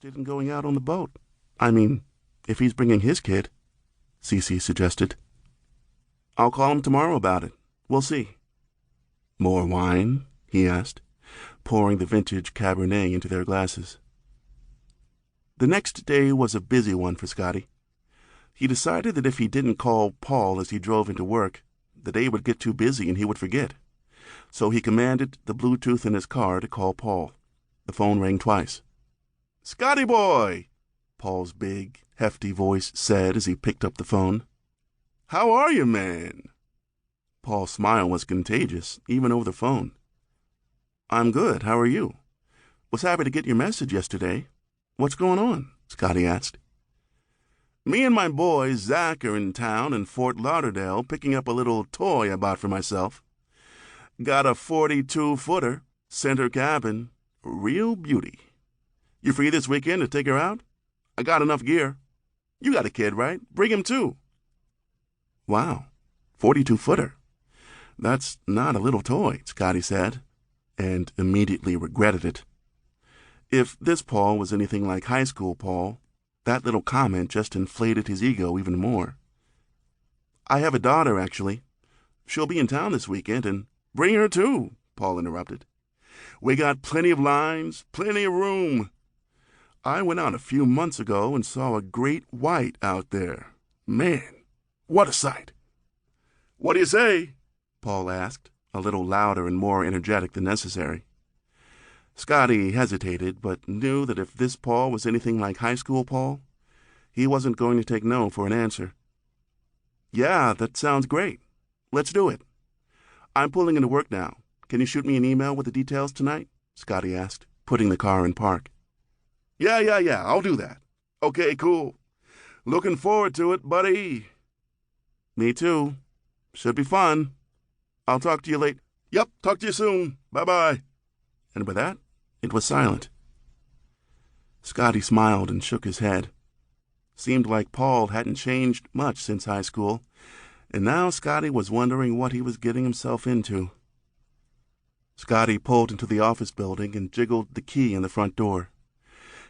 interested in going out on the boat. I mean, if he's bringing his kid, Cece suggested. I'll call him tomorrow about it. We'll see. More wine? He asked, pouring the vintage Cabernet into their glasses. The next day was a busy one for Scotty. He decided that if he didn't call Paul as he drove into work, the day would get too busy and he would forget. So he commanded the Bluetooth in his car to call Paul. The phone rang twice. "Scotty boy," Paul's big, hefty voice said as he picked up the phone. "How are you, man?" Paul's smile was contagious, even over the phone. "I'm good. How are you? Was happy to get your message yesterday. What's going on?" Scotty asked. "Me and my boy Zach are in town in Fort Lauderdale picking up a little toy I bought for myself. Got a 42-footer, center cabin, real beauty. You free this weekend to take her out? I got enough gear. You got a kid, right? Bring him too." "Wow, 42-footer. That's not a little toy," Scotty said, and immediately regretted it. If this Paul was anything like high school Paul, that little comment just inflated his ego even more. "I have a daughter, actually. She'll be in town this weekend, and—" "Bring her too," Paul interrupted. "We got plenty of lines, plenty of room. I went out a few months ago and saw a great white out there. Man, what a sight." "What do you say?" Paul asked, a little louder and more energetic than necessary. Scotty hesitated, but knew that if this Paul was anything like high school Paul, he wasn't going to take no for an answer. "Yeah, that sounds great. Let's do it. I'm pulling into work now. Can you shoot me an email with the details tonight?" Scotty asked, putting the car in park. Yeah, I'll do that. Okay, cool. Looking forward to it, buddy." "Me too. Should be fun. I'll talk to you late." "Yep, talk to you soon. Bye-bye." And with that, it was silent. Scotty smiled and shook his head. Seemed like Paul hadn't changed much since high school, and now Scotty was wondering what he was getting himself into. Scotty pulled into the office building and jiggled the key in the front door.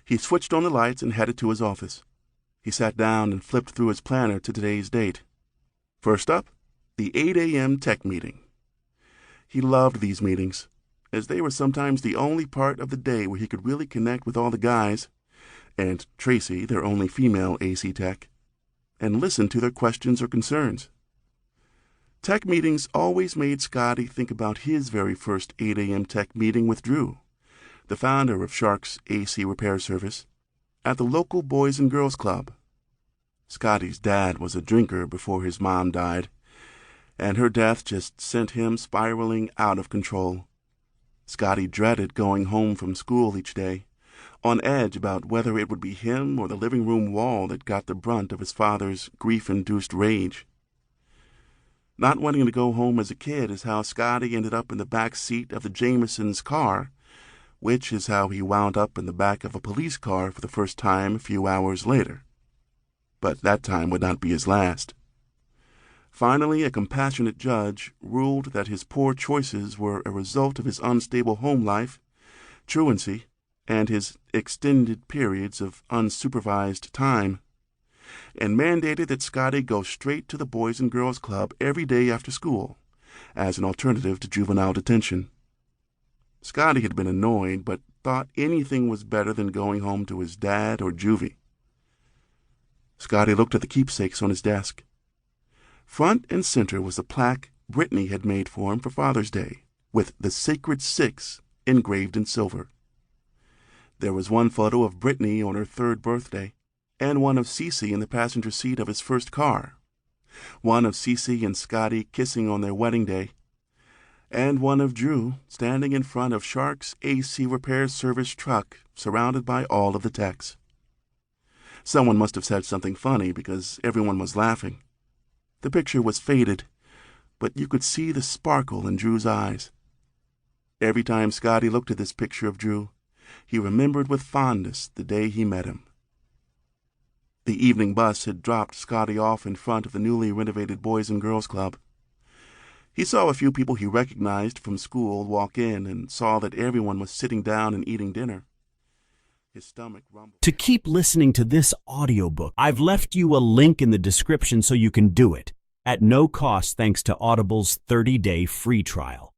He switched on the lights and headed to his office. He sat down and flipped through his planner to today's date. First up, the 8 a.m. tech meeting. He loved these meetings, as they were sometimes the only part of the day where he could really connect with all the guys, and Tracy, their only female AC tech, and listen to their questions or concerns. Tech meetings always made Scotty think about his very first 8 a.m. tech meeting with Drew, the founder of Shark's AC repair service, at the local Boys and Girls Club. Scotty's dad was a drinker before his mom died, and her death just sent him spiraling out of control. Scotty dreaded going home from school each day, on edge about whether it would be him or the living room wall that got the brunt of his father's grief-induced rage. Not wanting to go home as a kid is how Scotty ended up in the back seat of the Jamesons' car, which is how he wound up in the back of a police car for the first time a few hours later. But that time would not be his last. Finally, a compassionate judge ruled that his poor choices were a result of his unstable home life, truancy, and his extended periods of unsupervised time, and mandated that Scotty go straight to the Boys and Girls Club every day after school, as an alternative to juvenile detention. Scotty had been annoyed, but thought anything was better than going home to his dad or juvie. Scotty looked at the keepsakes on his desk. Front and center was a plaque Brittany had made for him for Father's Day, with the Sacred Six engraved in silver. There was one photo of Brittany on her 3rd birthday, and one of Cece in the passenger seat of his first car, one of Cece and Scotty kissing on their wedding day, and one of Drew standing in front of Shark's AC repair service truck surrounded by all of the techs. Someone must have said something funny because everyone was laughing. The picture was faded, but you could see the sparkle in Drew's eyes. Every time Scotty looked at this picture of Drew, he remembered with fondness the day he met him. The evening bus had dropped Scotty off in front of the newly renovated Boys and Girls Club. He saw a few people he recognized from school walk in and saw that everyone was sitting down and eating dinner. His stomach rumbled. To keep listening to this audiobook, I've left you a link in the description so you can do it, at no cost thanks to Audible's 30-day free trial.